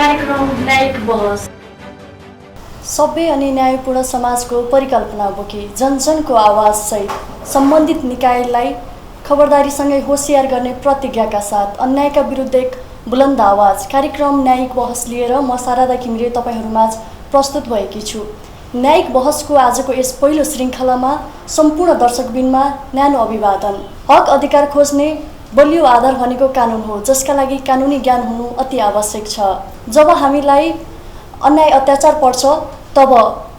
कार्यक्रम न्यायिक बहस सभ्य अनि न्यायपूर्ण समाजको परिकल्पना बोकी जनजनको आवाजसहित सम्बन्धित निकायलाई खबरदारीसँगै होसियार गर्ने प्रतिज्ञाका साथ अन्यायका विरुद्ध एक बुलन्द आवाज कार्यक्रम न्यायिक बहस लिएर म शारदा घिमिरे तपाईहरूमाझ प्रस्तुत भएकी छु। न्यायिक बहसको आजको यस पहिलो श्रृङ्खलामा सम्पूर्ण दर्शकबिनमा न्यानो अभिवादन। हक अधिकार खोज्ने बलियो आधार भनेको कानुन हो, जसका लागि कानुनी ज्ञान हुनु अति आवश्यक छ। जब हामीलाई अन्याय अत्याचार पर्छ तब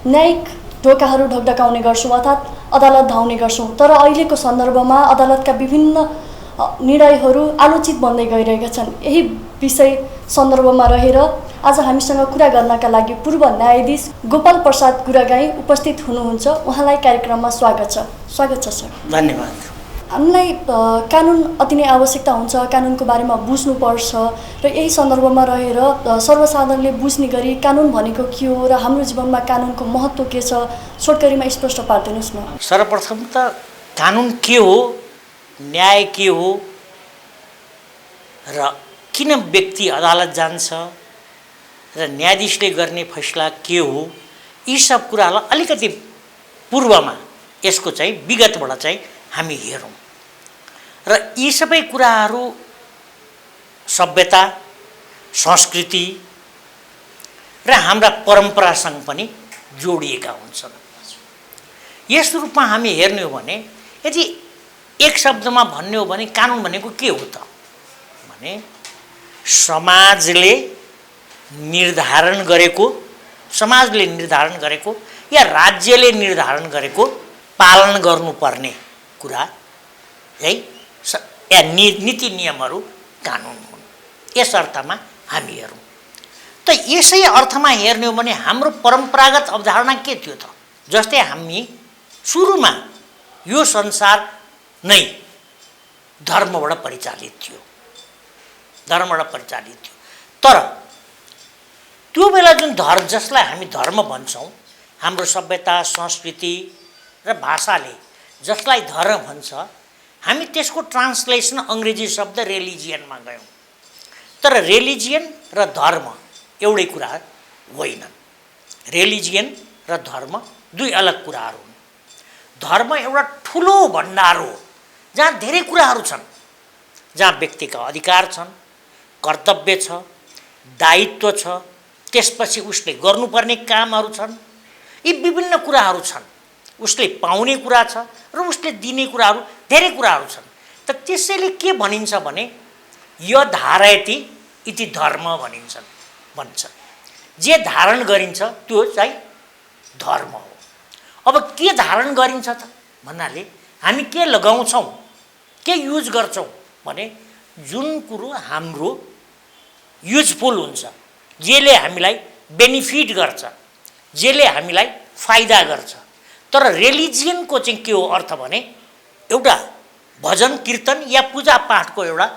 न्यायिक ढोकाहरू ढकढकाउने गर्छौँ अर्थात् अदालत धाउने गर्छौँ। तर अहिलेको सन्दर्भमा अदालतका विभिन्न निर्णयहरू आलोचित बन्दै गइरहेका छन्। यही विषय सन्दर्भमा रहेर आज हामीसँग कुरा गर्नका लागि पूर्व न्यायाधीश गोपाल प्रसाद गुरागाई उपस्थित हुनुहुन्छ। उहाँलाई कार्यक्रममा स्वागत छ। स्वागत छ सर। धन्यवाद। हामीलाई कानुन अति नै आवश्यकता हुन्छ, कानुनको बारेमा बुझ्नुपर्छ र यही सन्दर्भमा रहेर सर्वसाधारणले बुझ्ने गरी कानुन भनेको के हो र हाम्रो जीवनमा कानुनको महत्त्व के छ, छोटकरीमा स्पष्ट पारिदिनुहोस् न। सर्वप्रथम त कानुन के हो, न्याय के हो र किन व्यक्ति अदालत जान्छ र न्यायाधीशले गर्ने फैसला के हो, यी सब कुरालाई अलिकति पूर्वमा यसको चाहिँ विगतबाट चाहिँ हामी हेरौँ र यी सबै कुराहरू सभ्यता, संस्कृति र हाम्रा परम्परासँग पनि जोडिएका हुन्छन्। यस रूपमा हामी हेर्ने हो भने यदि एक शब्दमा भन्ने हो भने कानुन भनेको के हो त भने समाजले निर्धारण गरेको या राज्यले निर्धारण गरेको पालन गर्नुपर्ने कुरा है या नीति नियमहरू कानुन हुन्। यस अर्थमा हामी हेरौँ त यसै अर्थमा हेर्ने हो भने हाम्रो परम्परागत अवधारणा के थियो त? जस्तै हामी सुरुमा यो संसार नै धर्मबाट परिचालित थियो, तर त्यो बेला जुन जसलाई हामी धर्म भन्छौँ, हाम्रो सभ्यता, संस्कृति र भाषाले जसलाई धर्म भन्छ, हामी त्यसको ट्रान्सलेसन अङ्ग्रेजी शब्द रिलिजियनमा गयौँ। तर रिलिजियन र धर्म एउटै कुरा होइनन्। रिलिजियन र धर्म दुई अलग कुराहरू हुन्। धर्म एउटा ठुलो भण्डार हो जहाँ धेरै कुराहरू छन्, जहाँ व्यक्तिका अधिकार छन्, कर्तव्य छ, दायित्व छ, त्यसपछि उसले गर्नुपर्ने कामहरू छन्, यी विभिन्न कुराहरू छन्। उसले पाउने कुरा छ र उसले दिने कुराहरू, धेरै कुराहरू छन्। त त्यसैले के भनिन्छ भने यो धारयति इति धर्म भन्छ। जे धारण गरिन्छ त्यो चाहिँ धर्म हो। अब के धारण गरिन्छ त भन्नाले हामी के लगाउँछौँ, के युज गर्छौँ भने जुन कुरो हाम्रो युजफुल हुन्छ, जसले हामीलाई बेनिफिट गर्छ, जसले हामीलाई फाइदा गर्छ। तर रिलिजियनको चाहिँ के हो अर्थ भने एउटा भजन कीर्तन या पूजापाठको एउटा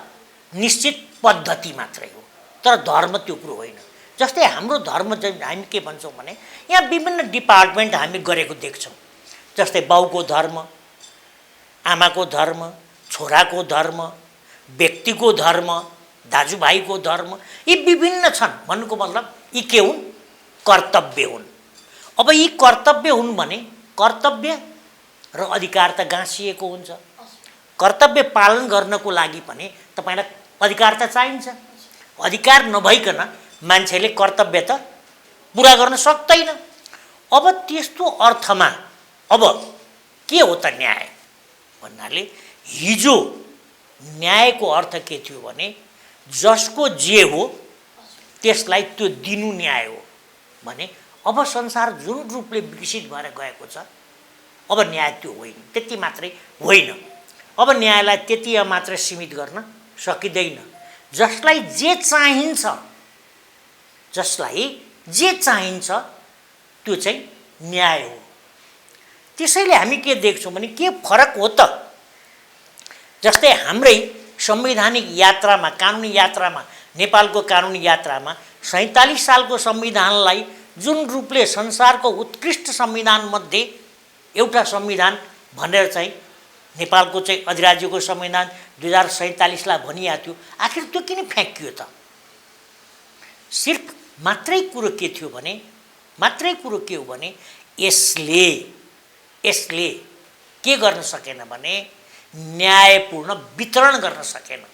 निश्चित पद्धति मात्रै हो। तर धर्म त्यो कुरो होइन। जस्तै हाम्रो धर्म चाहिँ हामी के भन्छौँ भने यहाँ विभिन्न डिपार्टमेन्ट हामी गरेको देख्छौँ। जस्तै बाउको धर्म, आमाको धर्म, छोराको धर्म, व्यक्तिको धर्म, दाजुभाइको धर्म, यी विभिन्न छन्। भन्नुको मतलब यी के हुन्? कर्तव्य हुन्। अब यी कर्तव्य हुन् भने कर्तव्य र अधिकार त गाँसिएको हुन्छ। कर्तव्य पालन गर्नको लागि पनि तपाईँलाई अधिकार त चाहिन्छ। अधिकार नभइकन मान्छेले कर्तव्य त पुरा गर्न सक्दैन। अब त्यस्तो अर्थमा अब के हो त न्याय भन्नाले हिजो न्यायको अर्थ के थियो भने जसको जे हो त्यसलाई त्यो दिनु न्याय हो भने अब संसार जुन रूपले विकसित भएर गएको छ, अब न्याय त्यो होइन, त्यति मात्रै होइन। अब न्यायलाई त्यति मात्र सीमित गर्न सकिँदैन। जसलाई जे चाहिन्छ त्यो चाहिँ न्याय हो। त्यसैले हामी के देख्छौँ भने के फरक हो त? जस्तै हाम्रै संवैधानिक यात्रामा, कानुनी यात्रामा, नेपालको कानुनी यात्रामा 47 सालको संविधानलाई जुन रूपले संसारको उत्कृष्ट संविधान मध्ये एउटा संविधान भनेर चाहिँ नेपालको चाहिँ अधिराज्यको संविधान 2047 लाई भनिएको थियो, आखिर त्यो किन फ्याँकियो त? सिर्फ मात्रै कुरो के थियो भने मात्रै कुरो के हो भने यसले के गर्न सकेन भने न्यायपूर्ण वितरण गर्न सकेन।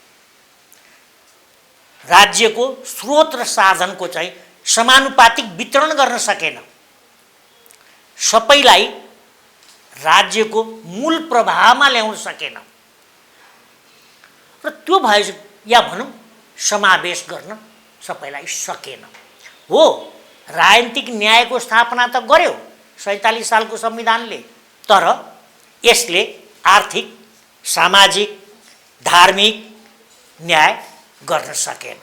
राज्यको स्रोत र साधनको चाहिँ समानुपातिक वितरण गर्न सकेन। सबैलाई राज्यको मूल प्रवाहमा ल्याउन सकेन र त्यो भए या भनौँ समावेश गर्न सबैलाई सकेन। हो, राजनीतिक न्यायको स्थापना त गर्यो 47 सालको संविधानले, तर यसले आर्थिक, सामाजिक, धार्मिक न्याय गर्न सकेन।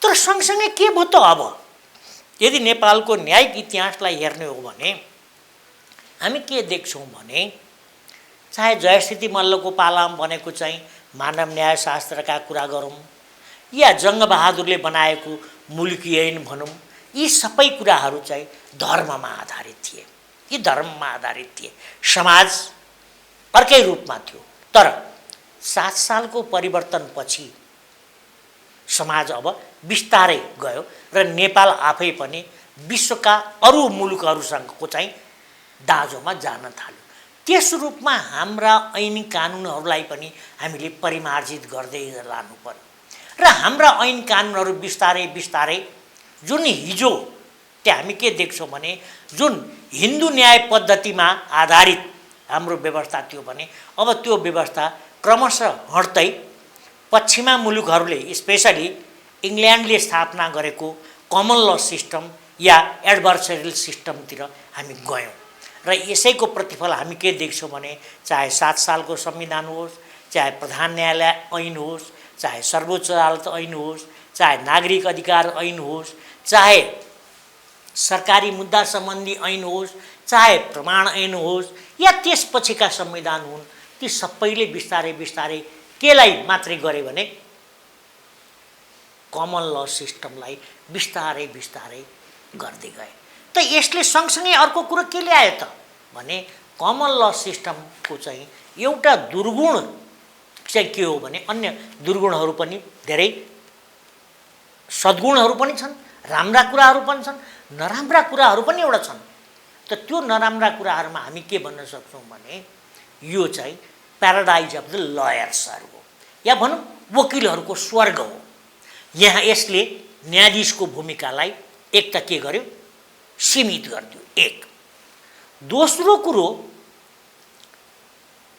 तर सँगसँगै के भयो त अब? यदि नेपालको न्यायिक इतिहासलाई हेर्ने हो भने हामी के देख्छौँ भने चाहे जयस्थिति मल्लको पालामा बनेको चाहिँ मानव न्यायशास्त्रका कुरा गरौँ या जङ्गबहादुरले बनाएको मुल्की ऐन भनौँ, यी सबै कुराहरू चाहिँ धर्ममा आधारित थिए। यी धर्ममा आधारित थिए। समाज अर्कै रूपमा थियो। तर 7 सालको परिवर्तनपछि समाज अब बिस्तारै गयो र नेपाल आफै पनि विश्वका अरू मुलुकहरूसँगको चाहिँ दाँजोमा जान थाल्यो। त्यस रूपमा हाम्रा ऐनी कानुनहरूलाई पनि हामीले परिमार्जित गर्दै लानु पर्यो र हाम्रा ऐन कानुनहरू बिस्तारै बिस्तारै जुन हिजो त्यहाँ हामी के देख्छौँ भने जुन हिन्दू न्याय पद्धतिमा आधारित हाम्रो व्यवस्था थियो भने अब त्यो व्यवस्था क्रमशः हट्दै पश्चिमा मुलुकहरूले स्पेसली इङ्ल्यान्डले स्थापना गरेको कमन ल सिस्टम या एडभर्सरियल सिस्टमतिर हामी गयौँ र यसैको प्रतिफल हामी के देख्छौँ भने चाहे 7 सालको संविधान होस्, चाहे प्रधान न्यायालय ऐन होस्, चाहे सर्वोच्च अदालत ऐन होस्, चाहे नागरिक अधिकार ऐन होस्, चाहे सरकारी मुद्दा सम्बन्धी ऐन होस्, चाहे प्रमाण ऐन होस् या त्यसपछिका संविधान हुन्, ती सबैले बिस्तारै बिस्तारै केलाई मात्रै गरे भने कमन ल सिस्टमलाई बिस्तारै बिस्तारै गर्दै गए। त यसले सँगसँगै अर्को कुरो के ल्यायो त भने कमन ल सिस्टमको चाहिँ एउटा दुर्गुण चाहिँ के हो भने अन्य दुर्गुणहरू पनि धेरै सद्गुणहरू पनि छन्, राम्रा कुराहरू पनि छन्, नराम्रा कुराहरू पनि एउटा छन्। त त्यो नराम्रा कुराहरूमा हामी के भन्न सक्छौँ भने यो चाहिँ प्याराडाइज अफ द लयर्सहरू हो या भनौँ वकिलहरूको स्वर्ग हो। यहाँ यसले न्यायाधीशको भूमिकालाई एक त के गर्यो, सीमित गरिदियो। एक दोस्रो कुरो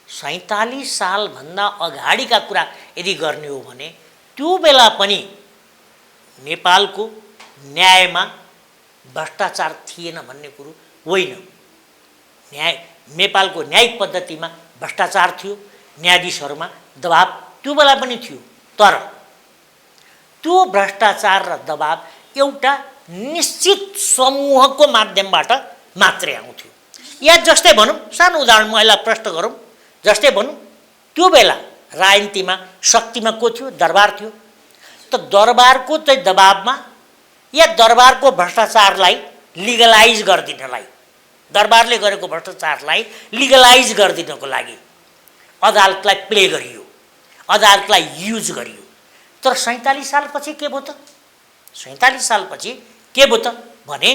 47 सालभन्दा अगाडिका कुरा यदि गर्ने हो भने त्यो बेला पनि नेपालको न्यायमा भ्रष्टाचार थिएन भन्ने कुरो होइन। नेपालको न्यायिक पद्धतिमा भ्रष्टाचार थियो, न्यायाधीशहरूमा दबाब त्यो बेला पनि थियो, तर त्यो भ्रष्टाचार र दबाब एउटा निश्चित समूहको माध्यमबाट मात्रै आउँथ्यो। या जस्तै भनौँ, सानो उदाहरण म यसलाई प्रश्न गरौँ, जस्तै भनौँ त्यो बेला राजनीतिमा शक्तिमा को थियो? दरबार थियो। त दरबारको चाहिँ दबाबमा या दरबारको भ्रष्टाचारलाई लिगलाइज गरिदिनलाई, दरबारले गरेको भ्रष्टाचारलाई लिगलाइज गरिदिनको लागि अदालतलाई प्ले गरियो, अदालतलाई युज गरियो। तर 47 सालपछि के भयो त? 47 सालपछि के भयो त भने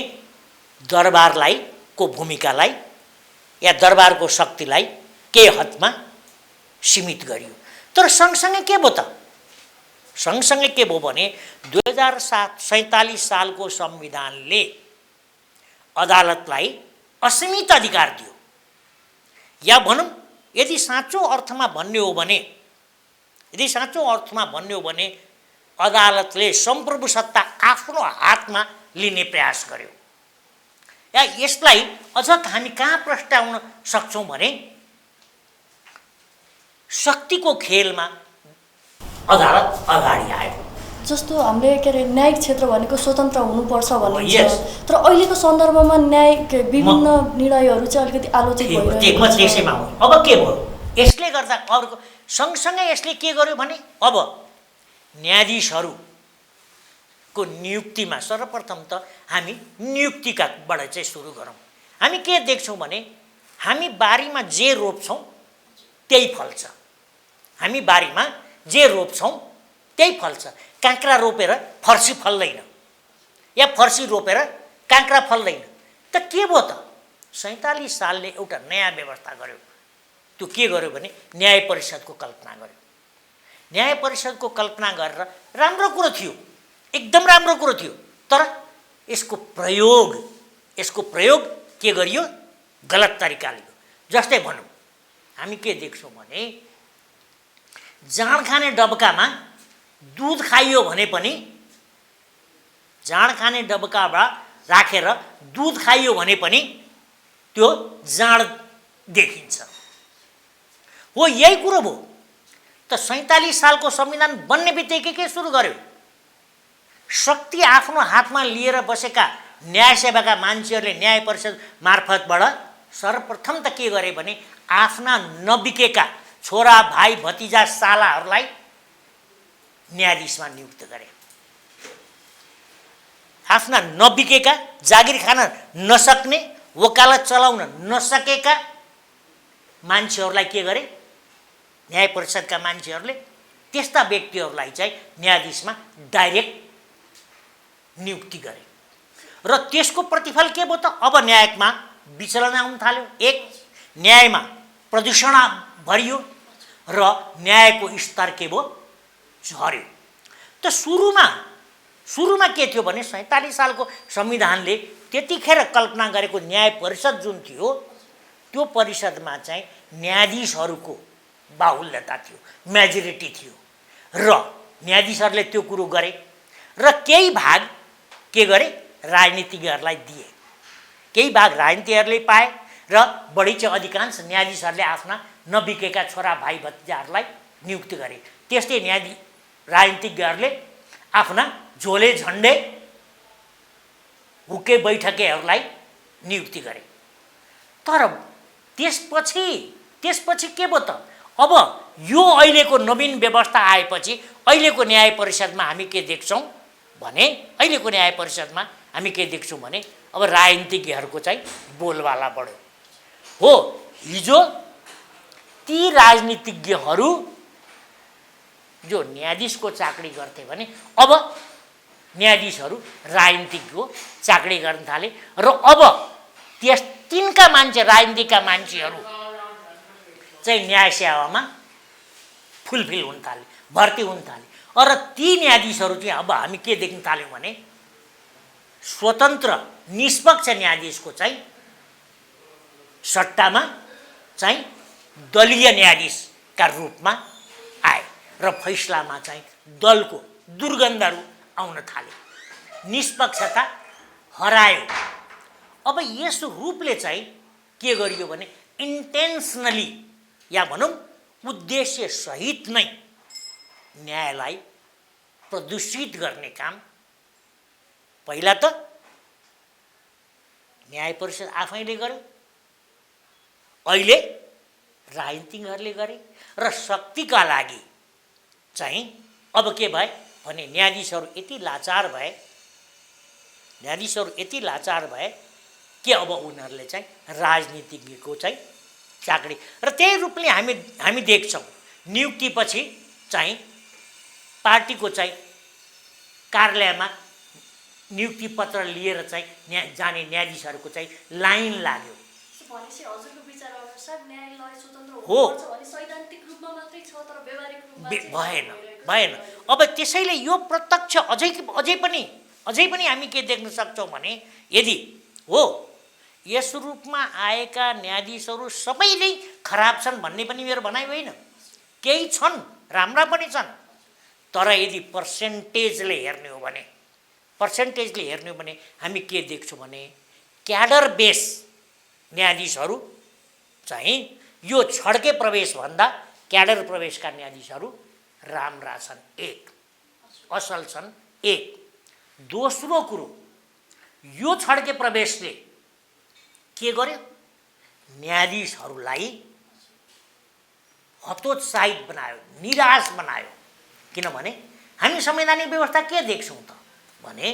दरबारलाई को भूमिकालाई या दरबारको शक्तिलाई के हदमा सीमित गरियो। तर सँगसँगै के भयो त? सँगसँगै के भयो भने 2047 सालको संविधानले अदालतलाई असीमित अधिकार दियो। या भनौँ यदि साँचो अर्थमा भन्ने हो भने अदालतले सम्प्रभु सत्ता आफ्नो हातमा लिने प्रयास गर्यो। या यसलाई अझ हामी कहाँ प्रस्ताउन सक्छौँ भने शक्तिको खेलमा अदालत अगाडि आयो। जस्तो हामीले के अरे न्यायिक क्षेत्र भनेको स्वतन्त्र हुनुपर्छ भनिन्छ, Yes. तर अहिलेको सन्दर्भमा न्यायिक विभिन्न निर्णयहरू चाहिँ अलिकति आलोचित भइरहेको छ। त्यसैमा हो। अब के भयो? यसले गर्दा अर्को सँगसँगै यसले के गर्यो भने अब न्यायाधीशहरूको नियुक्तिमा सर्वप्रथम त हामी नियुक्तिकाबाट चाहिँ सुरु गरौँ। हामी के देख्छौँ भने हामी बारीमा जे रोप्छौँ त्यही फल्छ। हामी बारीमा जे रोप्छौँ त्यही फल्छ। काँक्रा रोपेर फर्सी फल्दैन। या फर्सी रोपेर काँक्रा फल्दैन। त के भयो त? 47 सालले एउटा नयाँ व्यवस्था गर्यो। त्यो के गर्यो भने न्याय परिषदको कल्पना गर्यो। न्याय परिषदको कल्पना गरेर राम्रो कुरो थियो, एकदम राम्रो कुरो थियो। तर यसको प्रयोग के गरियो? गलत तरिकाले। जस्तै भनौँ, हामी के देख्छौँ भने जाँड खाने डबकामा दुध खाइयो भने पनि, जाँड खाने डबकामा राखेर दुध खाइयो भने पनि त्यो जाँड देखिन्छ। हो, यही कुरो भयो। त 47 सालको संविधान बन्ने बित्तिकै के सुरु गर्यो? शक्ति आफ्नो हातमा लिएर बसेका न्याय सेवाका मान्छेहरूले न्याय परिषद मार्फतबाट सर्वप्रथम त के गरे भने आफ्ना नबिकेका छोरा भाइ भतिजा सालाहरूलाई न्यायाधीशमा नियुक्त गरे। आफ्ना नबिकेका, जागिर खान नसक्ने, वकालत चलाउन नसकेका मान्छेहरूलाई के गरे? न्याय परिषदका मान्छेहरूले त्यस्ता व्यक्तिहरूलाई चाहिँ न्यायाधीशमा डाइरेक्ट नियुक्ति गरे। र त्यसको प्रतिफल के भयो त? अब न्यायमा विचलन आउन थाल्यो। एक, न्यायमा प्रदूषण भरियो र न्यायको स्तर के भयो? झर्यो। त सुरुमा के थियो भने 47 सालको संविधानले त्यतिखेर कल्पना गरेको न्याय परिषद जुन थियो, त्यो परिषदमा चाहिँ न्यायाधीशहरूको बाहुल्यता थियो, मेजोरिटी थियो र न्यायाधीशहरूले त्यो कुरो गरे र केही भाग के गरे? राजनीतिज्ञहरूलाई दिए। केही भाग राजनीतिहरूले पाए र बढी चाहिँ अधिकांश न्यायाधीशहरूले आफ्ना नबिकेका छोरा भाइ भतिजाहरूलाई नियुक्त गरे। त्यस्तै राजनीतिज्ञहरूले आफ्ना झोले झन्डे हुके बैठकेहरूलाई नियुक्ति गरे। तर त्यसपछि के भयो त? अब यो अहिलेको नवीन व्यवस्था आएपछि अहिलेको न्याय परिषदमा हामी के देख्छौँ भने अब राजनीतिज्ञहरूको चाहिँ बोलबाला बढ्यो। हो, हिजो ती राजनीतिज्ञहरू जो न्यायाधीशको चाकरी गर्थे भने अब न्यायाधीशहरू राजनीतिज्ञको चाकरी गर्न थाले र अब तिनका मान्छे, राजनीतिका मान्छेहरू चाहिँ न्याय सेवामा फुलफिल हुन थाले, भर्ती हुन थाले। र ती न्यायाधीशहरू चाहिँ अब हामी के देख्न थाल्यौँ भने स्वतन्त्र निष्पक्ष न्यायाधीशको चाहिँ सट्टामा चाहिँ दलीय न्यायाधीशका रूपमा आए र फैसलामा चाहिँ दलको दुर्गन्धहरू आउन थाले, निष्पक्षता हरायो। अब यस रूपले चाहिँ के गरियो भने इन्टेन्सनली या भनौँ उद्देश्य सहित नै न्यायलाई प्रदूषित गर्ने काम पहिला त न्याय परिषद आफैले गर्यो, अहिले राजनीतिज्ञहरूले गरे र शक्तिका लागि चाहिँ अब के भए भने न्यायाधीशहरू यति लाचार भए कि अब उनीहरूले चाहिँ राजनीतिज्ञको चाहिँ चाकरी र त्यही रूपले हामी देख्छौँ नियुक्तिपछि चाहिँ पार्टीको चाहिँ कार्यालयमा नियुक्ति पत्र लिएर चाहिँ जाने न्यायाधीशहरूको चाहिँ लाइन लाग्यो। भनेपछि हजुरको विचार अनुसार न्यायालय स्वतन्त्र हो भने सैद्धान्तिक रूपमा मात्रै छ तर व्यवहारिक रूपमा भएन। अब त्यसैले यो प्रत्यक्ष अझै पनि हामी के देख्न सक्छौँ भने यदि हो यस रूपमा आएका न्यायाधीशहरू सबै नै खराब छन् भन्ने पनि मेरो भनाइ होइन, केही छन् राम्रा पनि छन्। तर यदि पर्सेन्टेजले हेर्ने हो भने हामी के देख्छौँ भने क्याडर बेस न्यायाधीशहरू चाहिँ यो छड्के प्रवेशभन्दा क्याडर प्रवेशका न्यायाधीशहरू राम्रा छन्, एक असल छन्। एक दोस्रो कुरो, यो छड्के प्रवेशले के गर्यो? न्यायाधीशहरूलाई हतोत्साहित बनायो, निराश बनायो। किनभने हामी संवैधानिक व्यवस्था के देख्छौँ त भने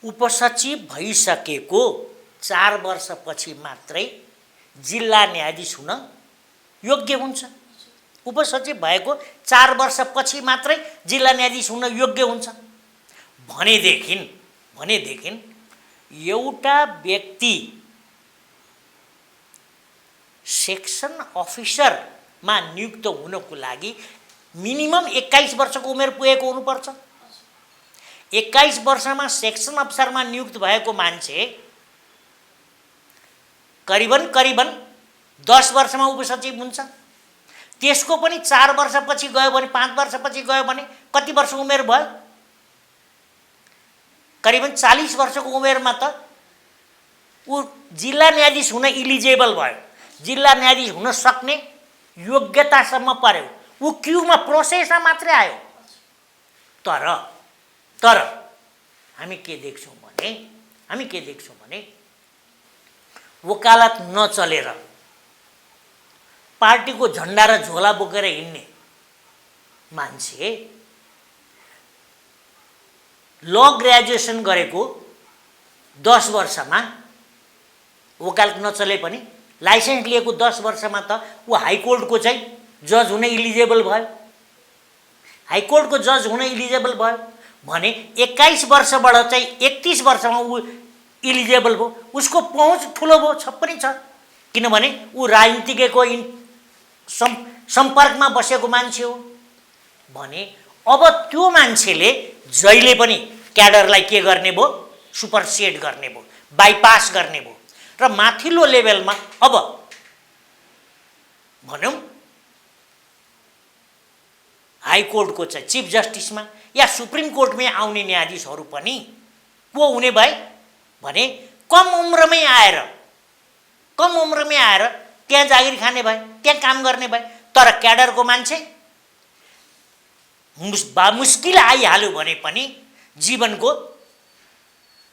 उपसचिव भइसकेको 4 वर्षपछि मात्रै जिल्ला न्यायाधीश हुन योग्य हुन्छ। उपसचिव भएको 4 वर्षपछि मात्रै जिल्ला न्यायाधीश हुन योग्य हुन्छ। भनेदेखि एउटा व्यक्ति सेक्सन अफिसरमा नियुक्त हुनको लागि मिनिमम 21 वर्षको उमेर पुगेको हुनुपर्छ। 21 वर्षमा सेक्सन अफिसरमा नियुक्त भएको मान्छे करिबन 10 वर्षमा उपसचिव हुन्छ। त्यसको पनि 4 वर्षपछि गयो भने 5 वर्षपछि गयो भने कति वर्ष उमेर भयो? करिबन 40 वर्षको उमेरमा त ऊ जिल्ला न्यायाधीश हुन इलिजिबल भयो, जिल्ला न्यायाधीश हुन सक्ने योग्यतासम्म पर्यो। ऊ क्यूमा प्रोसेसमा मात्रै आयो। तर हामी के देख्छौँ भने वकालत नचलेर पार्टीको झन्डा र झोला बोकेर हिँड्ने मान्छे ल ग्रेजुएसन गरेको 10 वर्षमा वकालत नचले पनि लाइसेन्स लिएको 10 वर्षमा त ऊ हाइकोर्टको चाहिँ जज हुन इलिजिबल भयो। हाइकोर्टको जज हुन इलिजिबल भयो भने 21 वर्षबाट चाहिँ 31 वर्षमा ऊ इलिजिबल भयो। उसको पहुँच ठुलो भयो, छ पनि छ, किनभने ऊ राजनीतिज्ञको सम्पर्कमा बसेको मान्छे हो भने अब त्यो मान्छेले जहिले पनि क्याडरलाई के गर्ने भयो? सुपरसेड गर्ने भयो, बाइपास गर्ने भयो। र माथिल्लो लेभलमा अब भनौँ हाइकोर्टको चाहिँ चिफ जस्टिसमा या सुप्रिम कोर्टमै आउने न्यायाधीशहरू पनि को हुने भए भने कम उम्रमै आएर त्यहाँ जागिर खाने भए, त्यहाँ काम गर्ने भए। तर क्याडरको मान्छे मुस्किल आइहाल्यो भने पनि जीवनको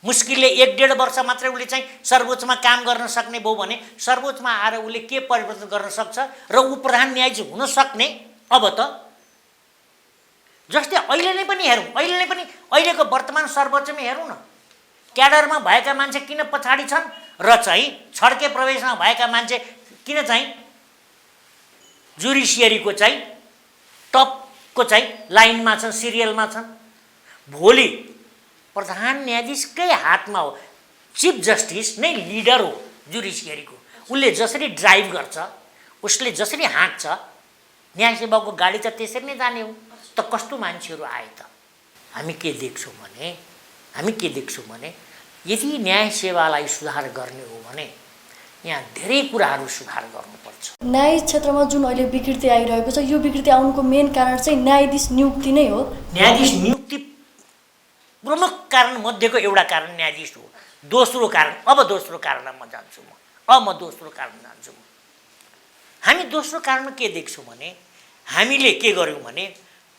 मुस्किलले 1-1.5 वर्ष मात्रै उसले चाहिँ सर्वोच्चमा काम गर्न सक्ने भयो भने सर्वोच्चमा आएर उसले के परिवर्तन गर्न सक्छ र ऊ प्रधान न्यायाधीश हुन सक्ने। अब त जस्तै अहिलेको वर्तमान सर्वोच्चमै हेरौँ न, क्याडरमा भएका मान्छे किन पछाडि छन् र चाहिँ छड्के प्रवेशमा भएका मान्छे किन चाहिँ जुडिसियरीको चाहिँ टपको चाहिँ लाइनमा छन्, सिरियलमा छन्। भोलि प्रधान न्यायाधीशकै हातमा हो, चिफ जस्टिस नै लिडर हो जुडिसियरीको। उसले जसरी ड्राइभ गर्छ, उसले जसरी हाँक्छ, न्याय सेवाको गाडी त त्यसरी नै जाने हो। त कस्तो मान्छेहरू आए त? हामी के देख्छौँ भने यदि न्याय सेवालाई सुधार गर्ने हो भने यहाँ धेरै कुराहरू सुधार गर्नुपर्छ। न्याय क्षेत्रमा जुन अहिले विकृति आइरहेको छ, यो विकृति आउनुको मेन कारण चाहिँ न्यायाधीश नियुक्ति नै हो। न्यायाधीश नियुक्ति प्रमुख कारण मध्येको एउटा कारण न्यायाधीश हो। दोस्रो कारणमा जान्छु म। हामी दोस्रो कारणमा के देख्छौँ भने हामीले के गर्यौँ भने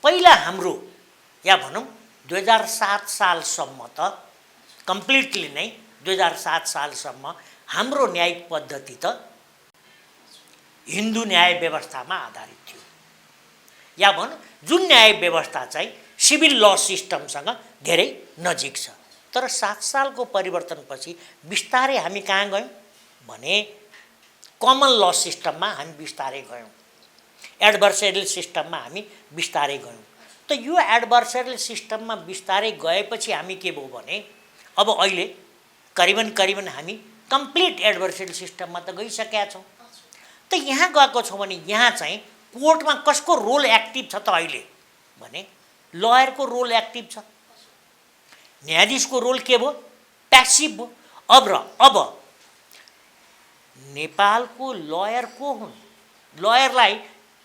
पहिला हाम्रो या भनौँ 2007 सालसम्म त कम्प्लिटली नै 2007 सालसम्म हाम्रो न्यायिक पद्धति त हिन्दू न्याय व्यवस्थामा आधारित थियो। या भनौँ जुन न्याय व्यवस्था चाहिँ सिभिल ल सिस्टमसँग धेरै नजिक छ। तर 7 सालको परिवर्तनपछि बिस्तारै हामी कहाँ गयौँ भने कमन ल सिस्टममा हामी बिस्तारै गयौँ, एडभर्सरियल सिस्टममा हामी बिस्तारै गयौँ। त यो एडभर्सरियल सिस्टममा बिस्तारै गएपछि हामी के भयो भने अब अहिले करिबन हामी कम्प्लिट एडभर्सरियल सिस्टममा त गइसकेका छौँ। त यहाँ गएको छौँ भने यहाँ चाहिँ कोर्टमा कसको रोल एक्टिभ छ त अहिले भने लयरको रोल एक्टिभ छ। न्यायाधीशको रोल के भयो? प्यासिभ भयो। अब नेपालको लयर को हुन्? लयरलाई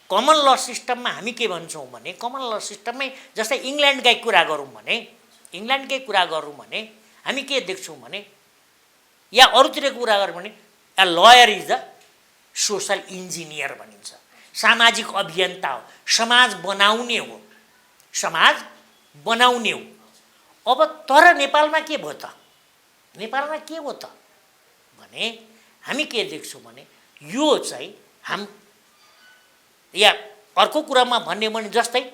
कमन ल सिस्टममा हामी के भन्छौँ भने कमन ल सिस्टममै जस्तै इङ्ल्यान्डकै कुरा गरौँ भने हामी के देख्छौँ भने या अरूतिरको कुरा गरौँ भने a lawyer is the social engineer भनिन्छ, सामाजिक अभियन्ता हो, समाज बनाउने हो। अब तर नेपालमा के भयो त भने हामी के देख्छौँ भने यो चाहिँ या अर्को कुरामा भन्ने हो भने जस्तै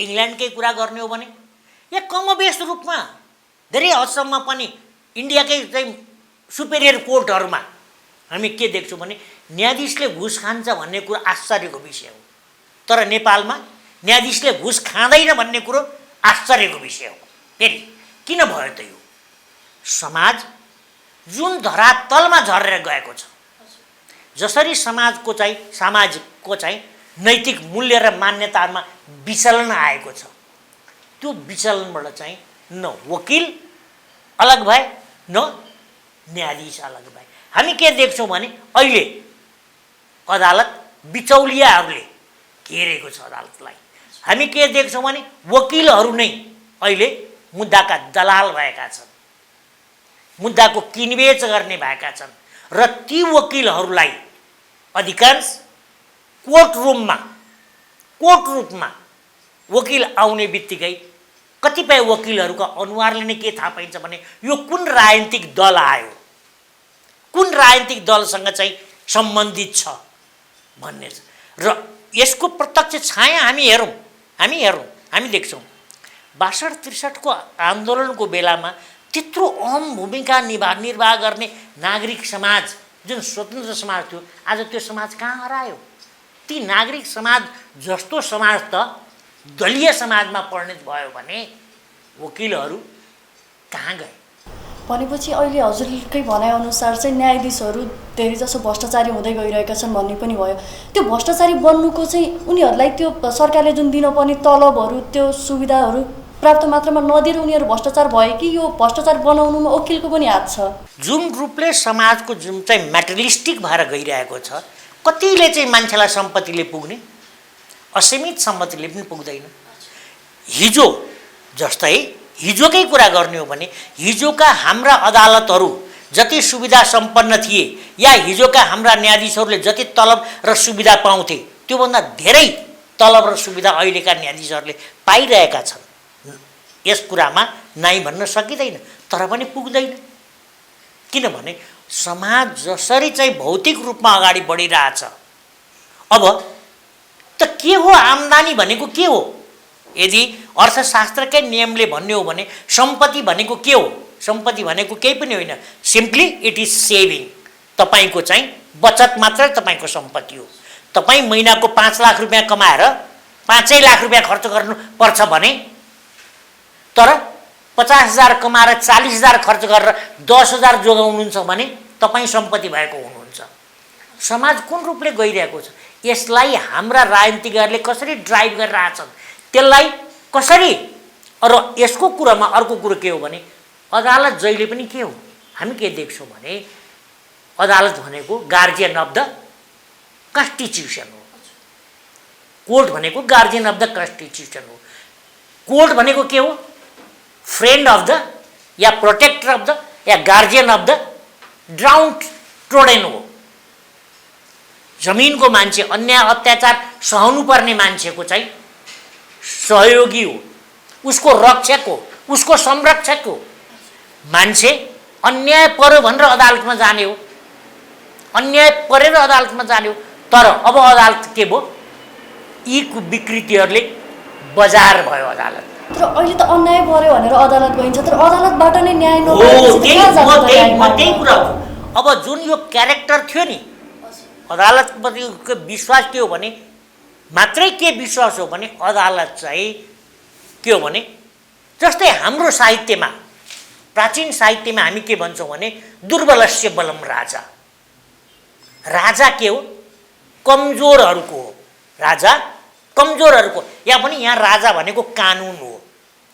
इङ्ल्यान्डकै कुरा गर्ने हो भने या कमोबेस रूपमा धेरै हदसम्म पनि इन्डियाकै चाहिँ सुपेरियर कोर्टहरूमा हामी के देख्छौँ भने न्यायाधीशले घुस खान्छ भन्ने कुरो आश्चर्यको विषय हो। तर नेपालमा न्यायाधीशले घुस खाँदैन भन्ने कुरो आश्चर्यको विषय हो। फेरि किन भयो त यो समाज जुन धरातलमा झरेर गएको छ, जसरी समाजको सामाजिकको नैतिक मूल्य र मान्यतामा विचलन आएको छ, त्यो विचलनबाट न वकिल अलग भए न न्यायाधीश अलग भए। हामी के देख्छौँ भने अहिले अदालत बिचौलियाहरूले घेरेको छ अदालतलाई। हामी के देख्छौँ भने वकिलहरू नै अहिले मुद्दाका दलाल भएका छन्, मुद्दाको किनबेच गर्ने भएका छन् र ती वकिलहरूलाई अधिकांश कोर्ट रूपमा वकिल आउने बित्तिकै कतिपय वकिलहरूको अनुहारले नै के थाहा पाइन्छ भने यो कुन राजनीतिक दल आयो, कुन राजनीतिक दलसँग सम्बन्धित छ भन्ने छ। र यसको प्रत्यक्ष छाया हामी देख्छौँ। 62-63 को आन्दोलनको बेलामा त्यत्रो अहम भूमिका निर्वाह गर्ने नागरिक समाज जुन स्वतन्त्र समाज थियो, आज त्यो समाज कहाँ हरायो? ती नागरिक समाज जस्तो समाज त दलीय समाजमा परिणत भयो भने वकिलहरू कहाँ गए? भनेपछि अहिले हजुरकै भनाइअनुसार न्यायाधीशहरू धेरैजसो भ्रष्टाचारी हुँदै गइरहेका छन् भन्ने पनि भयो। त्यो भ्रष्टाचारी बन्नुको उनीहरूलाई त्यो सरकारले जुन दिनुपर्ने तलबहरू, त्यो सुविधाहरू प्राप्त मात्रामा नदिएर उनीहरू भ्रष्टाचार भए कि यो भ्रष्टाचार बनाउनुमा वकिलको पनि हात छ? जुन रूपले समाजको जुन म्याटेरियलिस्टिक भएर गइरहेको छ, कतिले मान्छेलाई सम्पत्तिले पुग्ने, असीमित सम्पत्तिले पनि पुग्दैन। हिजो जस्तै हिजोकै कुरा गर्ने हो भने हिजोका हाम्रा अदालतहरू जति सुविधा सम्पन्न थिए या हिजोका हाम्रा न्यायाधीशहरूले जति तलब र सुविधा पाउँथे त्योभन्दा धेरै तलब र सुविधा अहिलेका न्यायाधीशहरूले पाइरहेका छन्। यस कुरामा नाइ भन्न सकिँदैन, तर पनि पुग्दैन। किनभने समाज जसरी भौतिक रूपमा अगाडि बढिरहेछ, अब त के हो आम्दानी भनेको के हो? यदि अर्थशास्त्रकै नियमले भन्ने हो भने सम्पत्ति भनेको के हो? सम्पत्ति भनेको केही पनि होइन, सिम्पली इट इज सेभिङ। तपाईको बचत मात्रै तपाईको सम्पत्ति हो। तपाई महिनाको 5 लाख रुपैयाँ कमाएर 5 लाख रुपैयाँ खर्च गर्नुपर्छ भने, तर 50,000 कमाएर 40,000 खर्च गरेर 10,000 जोगाउनुहुन्छ भने तपाई सम्पत्ति भएको हुनुहुन्छ। समाज कुन रूपले गइरहेको छ, यसलाई हाम्रा राजनीतिज्ञहरूले कसरी ड्राइभ गरिरहेछन्, त्यसलाई कसरी। र यसको कुरामा अर्को कुरो के हो भने अदालत जहिले पनि के हो, हामी के देख्छौँ भने अदालत भनेको गार्जियन अफ द कन्स्टिट्युसन हो। कोर्ट भनेको गार्जियन अफ द कन्स्टिट्युसन हो। कोर्ट भनेको के हो? फ्रेन्ड अफ द या प्रोटेक्टर अफ द या guardian of the downtrodden हो। जमिनको मान्छे, अन्याय अत्याचार सहनु पर्ने मान्छेको सहयोगी हो, उसको रक्षक हो, उसको संरक्षक हो। मान्छे अन्याय पर्यो भनेर अदालतमा जाने हो, अन्याय परेर अदालतमा जाने हो। तर अब अदालत के भयो? यी विकृतिहरूले बजार भयो अदालत। तर अहिले त अन्याय पर्यो भनेर अदालत गइन्छ, तर अदालतबाट नै न्याय त्यही कुरा हो। अब जुन यो क्यारेक्टर थियो नि अदालतप्रतिको विश्वास के हो भने, मात्रै के विश्वास हो भने अदालत के हो भने, जस्तै हाम्रो साहित्यमा, प्राचीन साहित्यमा हामी के भन्छौँ भने दुर्बलस्य बलम राजा। राजा के हो? कमजोरहरूको हो। राजा कमजोरहरूको। यहाँ पनि यहाँ राजा भनेको कानुन हो।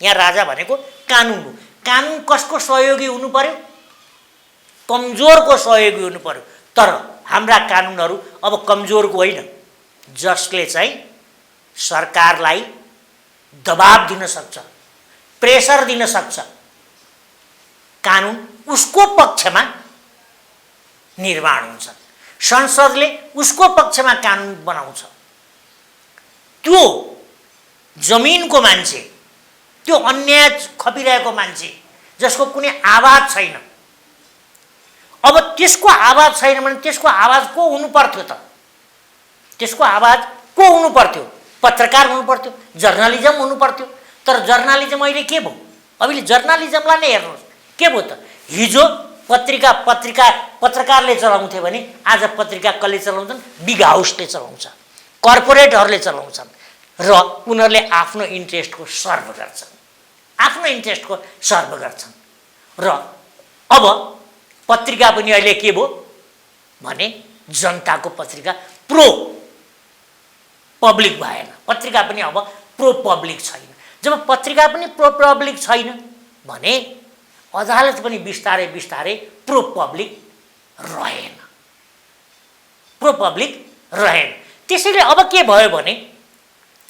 यहाँ राजा भनेको कानुन हो। कानुन कसको सहयोगी हुनु पर्यो? कमजोरको सहयोगी हुनु पर्यो। तर हाम्रा कानुनहरू अब कमजोरको होइन, जसले सरकारलाई दबाब दिन सक्छ, प्रेसर दिन सक्छ, कानुन उसको पक्षमा निर्माण हुन्छ। संसदले उसको पक्षमा कानुन बनाउँछ। त्यो जमिनको मान्छे, त्यो अन्याय खपिरहेको मान्छे जसको कुनै आवाज छैन, अब त्यसको आवाज छैन भने त्यसको आवाज को हुनु पर्थ्यो त? त्यसको आवाज को हुनु पर्थ्यो? पत्रकार हुनु पर्थ्यो, जर्नलिजम हुनु पर्थ्यो। तर जर्नलिजम अहिले के भयो? अहिले जर्नलिजमलाई नै हेर्नुहोस् के भयो त? हिजो पत्रकारले चलाउँथे भने आज पत्रिका कसले चलाउँछन्? बिग हाउसले चलाउँछ, कर्पोरेटहरूले चलाउँछन् र उनीहरूले आफ्नो इन्ट्रेस्टको सर्भ गर्छन्, आफ्नो इन्ट्रेस्टको सर्भ गर्छन्। र अब पत्रिका पनि अहिले के भयो भने जनताको पत्रिका प्रो पब्लिक भएन, पत्रिका पनि अब प्रो पब्लिक छैन। जब पत्रिका पनि प्रो पब्लिक छैन भने अदालत पनि बिस्तारै बिस्तारै प्रो पब्लिक रहेन, प्रो पब्लिक रहेन। त्यसैले अब के भयो भने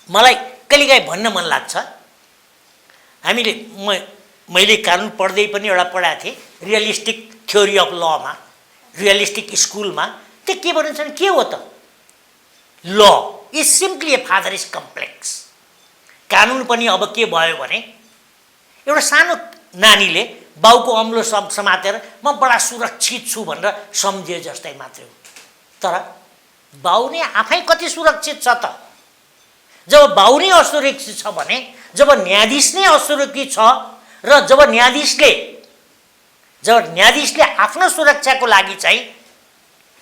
मलाई कहिलेकाहीँ भन्न मन लाग्छ, हामीले मैले कानुन पढ्दै पनि एउटा पढाएको थिएँ realistic theory of Lama, realistic स्कुलमा। त्यो के भन्छन्, के हो त ल is simply a father is complex. कानुन पनि अब के भयो भने एउटा सानो नानीले बाउको अम्लो समातेर म बडा सुरक्षित छु भनेर सम्झे जस्तै मात्रै हो। तर बाउ नै आफै कति सुरक्षित छ त? जब बाउ नै असुरक्षित छ भने, जब न्यायाधीश नै असुरक्षित छ र जब न्यायाधीशले आफ्नो सुरक्षाको लागि चाहिँ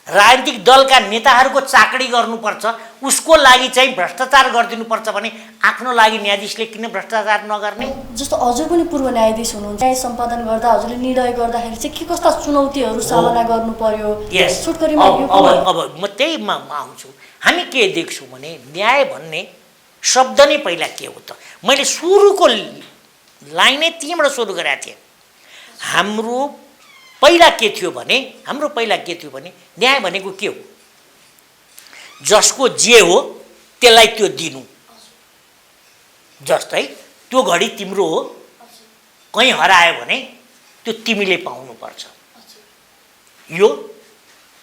राजनीतिक दलका नेताहरूको चाकडी गर्नुपर्छ, उसको लागि चाहिँ भ्रष्टाचार गरिदिनुपर्छ भने आफ्नो लागि न्यायाधीशले किन भ्रष्टाचार नगर्ने? जस्तो हजुर पनि पूर्व न्यायाधीश हुनुहुन्छ, न्याय सम्पादन गर्दा हजुरले निर्णय गर्दाखेरि चाहिँ के कस्ता चुनौतीहरू सामना गर्नु पर्यो? छोटकरीमा अब म त्यहीमा आउँछु। हामी के देख्छौँ भने न्याय भन्ने शब्द नै पहिला के हो त? मैले सुरुको लाइनै त्यहीँबाट सुरु गरेको थिएँ। हाम्रो पहिला के थियो भने न्याय भनेको के हो? जसको जे हो त्यसलाई त्यो दिनु। जस्तै त्यो घडी तिम्रो हो, कहीँ हरायो भने त्यो तिमीले पाउनुपर्छ, यो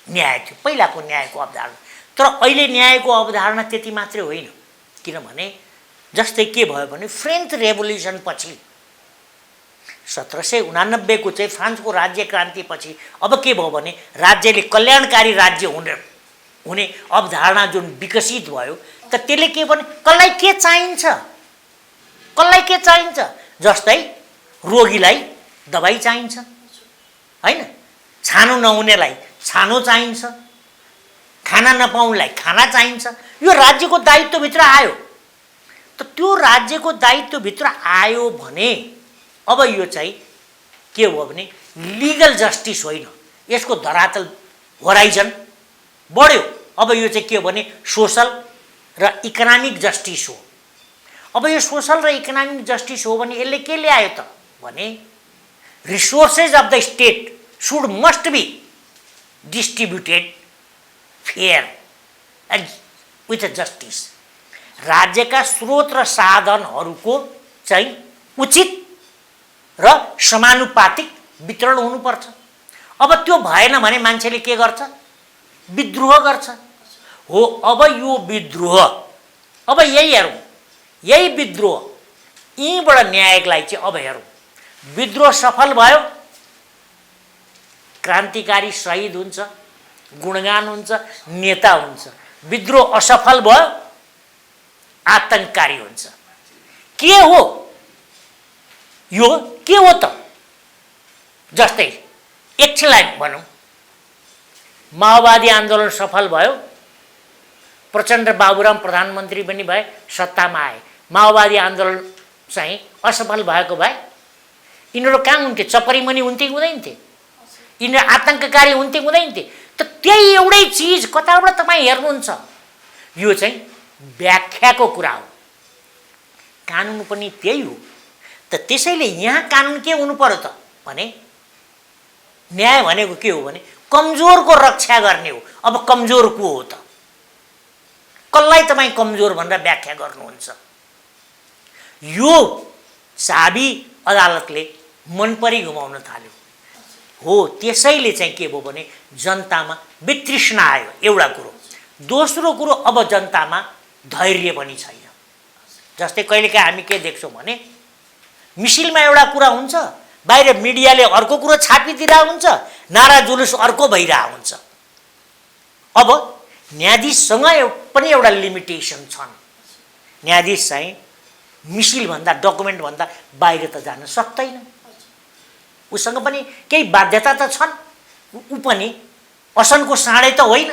न्याय थियो पहिलाको न्यायको अवधारणा। तर अहिले न्यायको अवधारणा त्यति मात्रै होइन, किनभने जस्तै के भयो भने फ्रेन्च रेभोल्युसन पछि 1789 को चाहिँ फ्रान्सको राज्य क्रान्ति पछि अब के भयो भने राज्यले कल्याणकारी राज्य हुने अवधारणा जुन विकसित भयो, त त्यसले के भने कसलाई के चाहिन्छ, जस्तै रोगीलाई दबाई चाहिन्छ हैन, छानो नहुनेलाई छानो चाहिन्छ, खाना नपाउनेलाई खाना चाहिन्छ। यो राज्यको दायित्वभित्र आयो। त त्यो राज्यको दायित्वभित्र आयो भने अब यो चाहिँ के हो भने लिगल जस्टिस होइन, यसको धरातल होराइजन बढ्यो। अब यो चाहिँ के हो भने सोसल र इकोनोमिक जस्टिस हो। अब यो सोसल र इकोनोमिक जस्टिस हो भने यसले के ल्यायो त भने resources of the state should must be distributed fair and with a justice. राज्यका स्रोत र साधनहरूको चाहिँ उचित र समानुपातिक वितरण हुनुपर्छ। अब त्यो भएन भने मान्छेले के गर्छ? विद्रोह गर्छ। हो, अब यो विद्रोह, अब यही हेरौँ, यही विद्रोह यहीँबाट न्यायलाई चाहिँ अब हेरौँ। विद्रोह सफल भयो, क्रान्तिकारी शहीद हुन्छ, गुणगान हुन्छ, नेता हुन्छ। विद्रोह असफल भयो, आतंककारी हुन्छ। के हो यो? के हो त? जस्तै एकछिनलाई भनौँ, माओवादी आन्दोलन सफल भयो, प्रचण्ड बाबुराम प्रधानमन्त्री पनि भए, सत्तामा आए। माओवादी आन्दोलन चाहिँ असफल भएको भए यिनीहरू कहाँ हुन्थे? चपरीमुनि हुन्थे कि हुँदैन थिए? यिनीहरू आतंककारी हुन्थे हुँदैन थिए? त त्यही एउटै चिज कताबाट तपाईँ हेर्नुहुन्छ? यो चाहिँ व्याख्याको कुरा हो। कानुन पनि त्यही हो। त त्यसैले यहाँ कानुन के हुनु पर्यो त भने न्याय भनेको के हो भने कमजोरको रक्षा गर्ने हो। अब कमजोर को हो त? कसलाई तपाईँ कमजोर भनेर व्याख्या गर्नुहुन्छ? यो चाबी अदालतले मनपरी घुमाउन थाल्यो। हो, त्यसैले चाहिँ के भयो भने जनतामा वितृष्णा आयो, एउटा कुरो। दोस्रो कुरो, अब जनतामा धैर्य पनि छैन। जस्तै कहिलेकाहीँ हामी के देख्छौँ भने मिसिलमा एउटा कुरा हुन्छ, बाहिर मिडियाले अर्को कुरो छापिदिरहेको हुन्छ, नारा जुलुस अर्को भइरहेको हुन्छ। अब न्यायाधीशसँग पनि एउटा लिमिटेसन छन्। न्यायाधीश चाहिँ मिसिलभन्दा डकुमेन्टभन्दा बाहिर त जान सक्दैन। उसँग पनि केही बाध्यता त छन्। ऊ पनि असनको साँडे त होइन।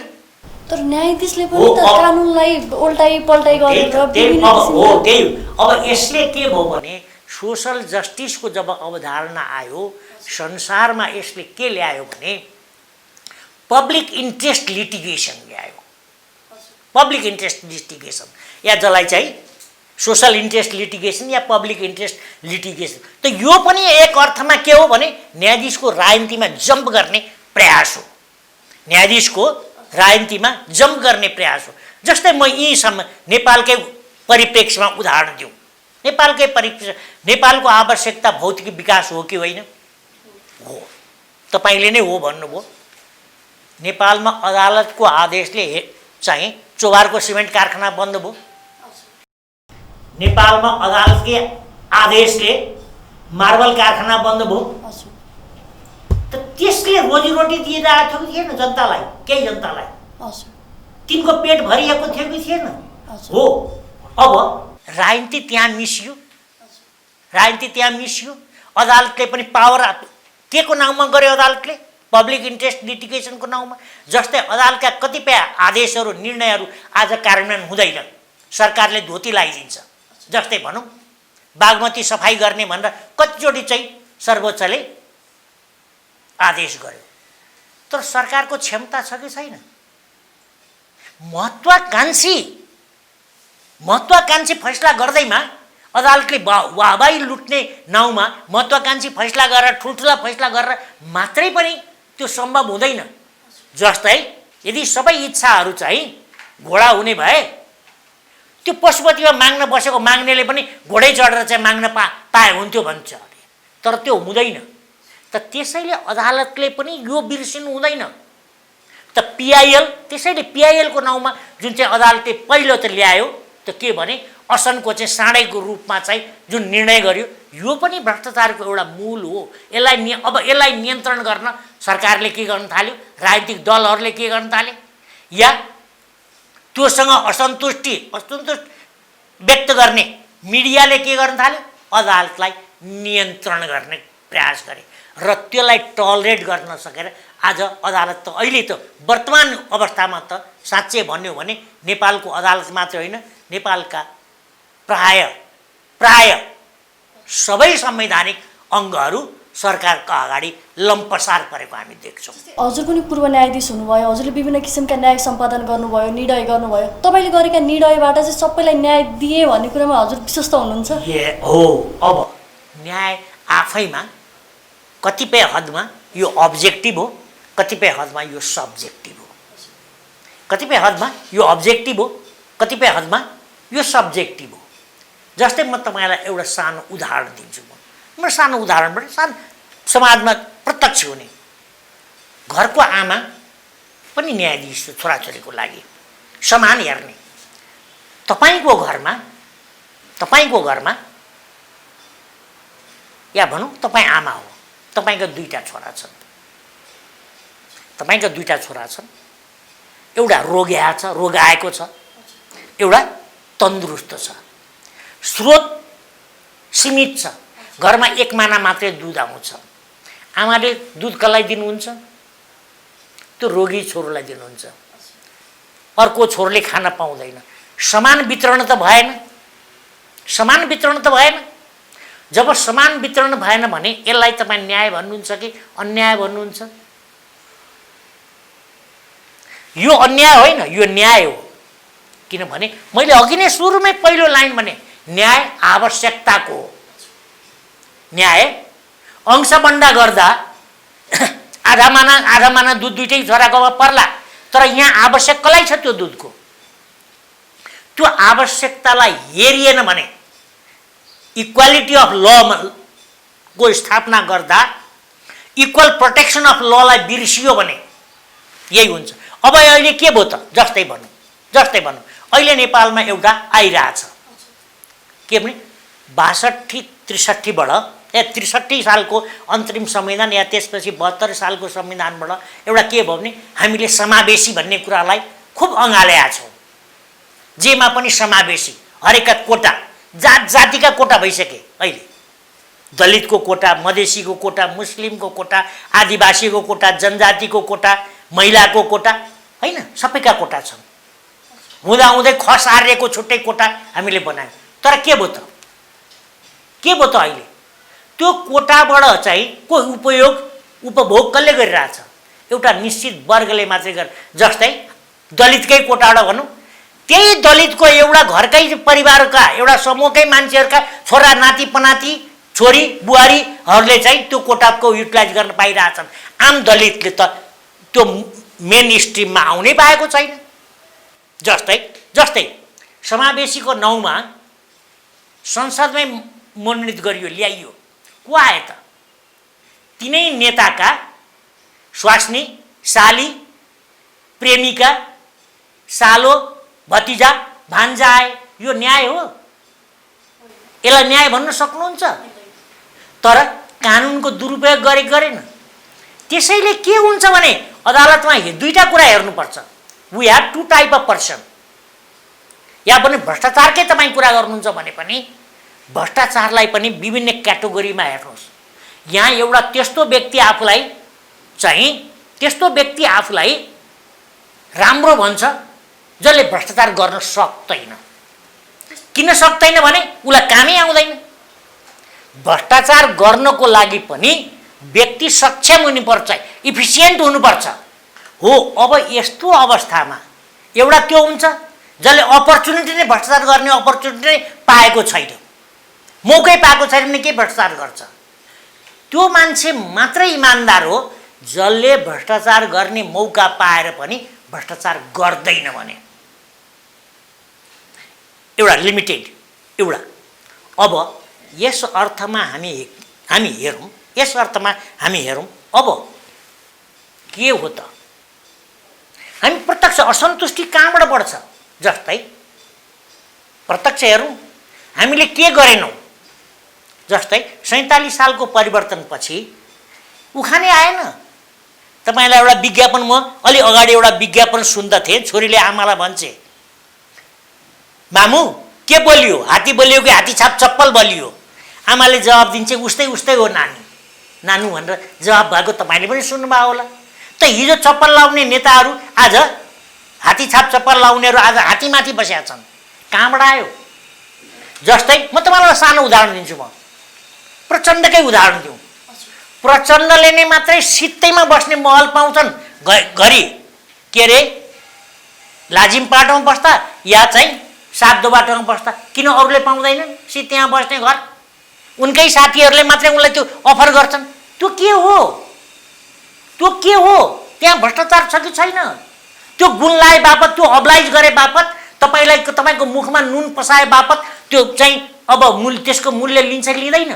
तर न्यायाधीशले पनि त कानुनलाई उल्टाइ पल्टाइ गरेर अब यसले के भयो भने सोसल जस्टिसको जब अवधारणा आयो संसारमा यसले के ल्यायो भने पब्लिक इन्ट्रेस्ट लिटिगेसन ल्यायो। पब्लिक इन्ट्रेस्ट लिटिगेसन या जसलाई चाहिँ सोसल इन्ट्रेस्ट लिटिगेसन या पब्लिक इन्ट्रेस्ट लिटिगेसन, त यो पनि एक अर्थमा के हो भने न्यायाधीशको राजनीतिमा जम्प गर्ने प्रयास हो। न्यायाधीशको राजनीतिमा जम्प गर्ने प्रयास हो। जस्तै म यहीसम्म नेपालकै परिप्रेक्ष्यमा उदाहरण दिउँ। नेपालकै परिप्रेक्ष्य, नेपालको आवश्यकता भौतिक विकास हो कि होइन? हो। तपाईँले नै हो भन्नुभयो। नेपालमा अदालतको आदेशले चाहिँ चोभारको सिमेन्ट कारखाना बन्द भयो। नेपालमा अदालतकै आदेशले मार्बल कारखाना बन्द भयो। त त्यसले रोजीरोटी दिइरहेको थियो कि थिएन जनतालाई? केही जनतालाई तिनको पेट भरिएको थियो कि थिएन? हो। अब राजनीति त्यहाँ मिसियो। राजनीति त्यहाँ मिसियो। अदालतले पनि पावर के को नाउँमा गर्यो? अदालतले पब्लिक इन्ट्रेस्ट लिटिगेसनको नाउँमा। जस्तै अदालतका कतिपय आदेशहरू निर्णयहरू आज कार्यान्वयन हुँदैन, सरकारले धोती लगाइदिन्छ। जस्तै भनौँ बागमती सफाई गर्ने भनेर कतिचोटि चाहिँ सर्वोच्चले आदेश गर्यो, तर सरकारको क्षमता छ कि छैन? महत्त्वाकांक्षी फैसला गर्दैमा अदालतले वाहवाही लुट्ने नाउँमा महत्त्वाकांक्षी फैसला गरेर ठुल्ठुला फैसला गरेर मात्रै पनि त्यो सम्भव हुँदैन। जस्तै यदि सबै इच्छाहरू चाहिँ घोडा हुने भए त्यो पशुपतिमा माग्न बसेको माग्नेले पनि घोडै चढेर चाहिँ माग्न पाए हुन्थ्यो भन्छ अरे, तर त्यो हुँदैन। त त्यसैले अदालतले पनि यो बिर्सिनु हुँदैन। त पिआइएल, त्यसैले पिआइएलको नाउँमा जुन चाहिँ अदालतले पहिलो त ल्यायो त के भने असनको चाहिँ साँडेको रूपमा चाहिँ जुन निर्णय गर्यो, यो पनि भ्रष्टाचारको एउटा मूल हो। अब यसलाई नियन्त्रण गर्न सरकारले के गर्न थाल्यो? राजनीतिक दलहरूले के गर्न थाले? या त्योसँग असन्तुष्ट व्यक्त गर्ने मिडियाले के गर्न थाल्यो? अदालतलाई नियन्त्रण गर्ने प्रयास गरे र त्यसलाई टलरेट गर्न सकेर आज अदालत त अहिले त वर्तमान अवस्थामा त साँच्चै भन्यो भने नेपालको अदालत मात्र होइन, नेपालका प्राय सबै संवैधानिक अङ्गहरू सरकारका अगाडि लम्पसार परेको हामी देख्छौँ। हजुर पनि पूर्व न्यायाधीश हुनुभयो, हजुरले विभिन्न किसिमका न्याय सम्पादन गर्नुभयो, निर्णय गर्नुभयो। तपाईँले गरेका निर्णयबाट चाहिँ सबैलाई न्याय दिए भन्ने कुरामा हजुर विश्वस्त हुनुहुन्छ? हो। अब न्याय आफैमा कतिपय हदमा यो अब्जेक्टिभ हो, कतिपय हदमा यो सब्जेक्टिभ हो। कतिपय हदमा यो अब्जेक्टिभ हो, कतिपय हदमा यो सब्जेक्टिभ हो। जस्तै म तपाईँलाई एउटा सानो उदाहरण दिन्छु। म सानो उदाहरणबाट सानो समाजमा प्रत्यक्ष हुने घरको आमा पनि न्यायाधीश छोराछोरीको लागि समान हेर्ने। तपाईँको घरमा या भनौँ तपाईँ आमा हो, तपाईँका दुईटा छोरा छन्। एउटा रोग आएको छ, एउटा तन्दुरुस्त छ। स्रोत सीमित छ, घरमा एक माना मात्रै दुध आउँछ। आमाले दुध कसलाई दिनुहुन्छ? त्यो रोगी छोरोलाई दिनुहुन्छ। अर्को छोरोले खान पाउँदैन। समान वितरण त भएन। जब समान वितरण भएन भने यसलाई तपाईँ न्याय भन्नुहुन्छ कि अन्याय भन्नुहुन्छ? यो अन्याय होइन, यो न्याय हो। किनभने मैले अघि नै सुरुमै पहिलो लाइन भने न्याय आवश्यकताको हो। न्याय अंशबन्डा गर्दा आधा माना दुध दुईटै छोराकोमा पर्ला, तर यहाँ आवश्यक कसलाई छ त्यो दुधको? त्यो आवश्यकतालाई हेरिएन भने इक्वालिटी अफ ल को स्थापना गर्दा इक्वल प्रोटेक्सन अफ ललाई बिर्सियो भने यही हुन्छ। अब अहिले के भयो त? जस्तै भनौँ अहिले नेपालमा एउटा आइरहेछ के भने 63 सालको अन्तरिम संविधान या त्यसपछि 72 सालको संविधानबाट एउटा के भयो भने हामीले समावेशी भन्ने कुरालाई खुब अँगालेका छौँ। जेमा पनि समावेशी, हरेक कोटा, जातिका कोटा भइसके। अहिले दलितको कोटा, मधेसीको कोटा, मुस्लिमको कोटा, आदिवासीको कोटा, जनजातिको कोटा, महिलाको कोटा, होइन, सबैका कोटा छन्। हुँदाहुँदै खस आर्यको छुट्टै कोटा हामीले बनायौँ। तर के भयो त? के भयो त अहिले त्यो कोटाबाट चाहिँ को उपभोग कसले गरिरहेछ एउटा निश्चित वर्गले मात्रै गर जस्तै दलितकै कोटाबाट भनौँ त्यही दलितको एउटा घरकै परिवारका एउटा समूहकै मान्छेहरूका छोरा नाति पनाति छोरी बुहारीहरूले चाहिँ त्यो कोटाको युटिलाइज गर्न पाइरहेछन् आम दलितले त त्यो मेन स्ट्रिममा आउनै पाएको छैन जस्तै समावेशीको नाउँमा संसदमै मनोनित गरियो ल्याइयो को आए त तिनै नेताका स्वास्नी साली प्रेमिका सालो भतिजा भान्जा आए यो न्याय हो यसलाई न्याय भन्न सक्नुहुन्छ तर कानुनको दुरुपयोग गरेन त्यसैले के हुन्छ भने अदालतमा दुईटा कुरा हेर्नुपर्छ we have two type of person या पनि भ्रष्टाचारकै तपाईँ कुरा गर्नुहुन्छ भने पनि भ्रष्टाचारलाई पनि विभिन्न क्याटेगोरीमा हेर्नुहोस् यहाँ एउटा त्यस्तो व्यक्ति आफूलाई राम्रो भन्छ जसले भ्रष्टाचार गर्न सक्दैन किन सक्दैन भने उसलाई कामै आउँदैन भ्रष्टाचार गर्नको लागि पनि व्यक्ति सक्षम हुनुपर्छ इफिसियन्ट हुनुपर्छ हो अब यस्तो अवस्थामा एउटा त्यो हुन्छ जसले अपर्च्युनिटी नै भ्रष्टाचार गर्ने अपर्च्युनिटी नै पाएको छैन मौकै पाएको छैन भने के भ्रष्टाचार गर्छ त्यो मान्छे मात्रै इमान्दार हो जसले भ्रष्टाचार गर्ने मौका पाएर पनि भ्रष्टाचार गर्दैन भने एउटा लिमिटेड एउटा अब यस अर्थमा हामी हेरौँ अब के हो त हामी प्रत्यक्ष असन्तुष्टि कहाँबाट बढ्छ जस्तै प्रत्यक्ष हेरौँ हामीले के गरेनौँ जस्तै 47 सालको परिवर्तनपछि उखानै आएन तपाईलाई एउटा विज्ञापन म अलि अगाडि एउटा विज्ञापन सुन्दथे छोरीले आमालाई भन्छे मामु के बोलियो हात्ती बोलियो कि हात्ती छाप चप्पल बोलियो आमाले जवाब दिन्छे उस्तै हो नानु भनेर जवाब भएको तपाईले पनि सुन्नुभयो होला त हिजो चप्पल लाउने नेताहरू आज हात्ती छाप चप्पल लाउनेहरू आज हात्तीमाथि बसेका छन् कहाँबाट आयो जस्तै म तपाईलाई सानो उदाहरण दिन्छु म प्रचण्डकै उदाहरण दिउँ प्रचण्डले नै मात्रै सित्तैमा बस्ने महल पाउँछन् घरि के अरे लाजिम पाटोमा बस्दा या चाहिँ सातो बाटोमा बस्दा किन अरूले पाउँदैनन् सित्तैमा बस्ने घर उनकै साथीहरूले मात्रै उनलाई त्यो अफर गर्छन् त्यो के हो त्यहाँ भ्रष्टाचार छ कि छैन त्यो गुणलाए बापत त्यो अब्लाइज गरे बापत तपाईको मुखमा नुन पसाए बापत त्यो चाहिँ अब त्यसको मूल्य लिन्छ कि लिँदैन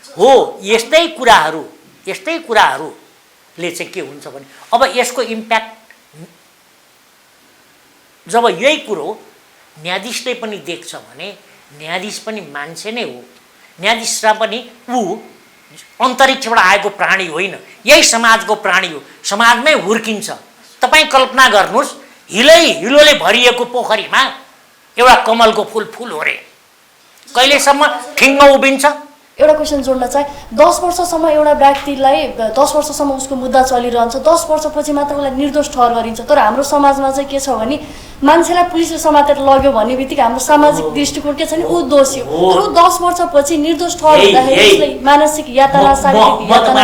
हो यस्तै कुराहरूले चाहिँ के हुन्छ भने अब यसको इम्प्याक्ट जब यही कुरो न्यायाधीशले पनि देख्छ भने न्यायाधीश पनि मान्छे नै हो न्यायाधीशमा पनि ऊ अन्तरिक्षबाट आएको प्राणी होइन यही समाजको प्राणी हो समाजमै हुर्किन्छ तपाईँ कल्पना गर्नुहोस् हिलोले भरिएको पोखरीमा एउटा कमलको फुल हो रे कहिलेसम्म ठिङ्ग उभिन्छ एउटा क्वेसन जोड्न चाहे 10 वर्षसम्म एउटा व्यक्तिलाई 10 वर्षसम्म उसको मुद्दा चलिरहन्छ 10 वर्षपछि मात्र उसलाई निर्दोष ठहर गरिन्छ तर हाम्रो समाजमा चाहिँ के छ भने मान्छेलाई पुलिसले समातेर लग्यो भन्ने बित्तिकै हाम्रो सामाजिक दृष्टिकोण के छ भने ऊ दोषी हो तर 10 वर्षपछि निर्दोष ठहर हुँदाखेरि उसलाई मानसिक यातना शारीरिक यातना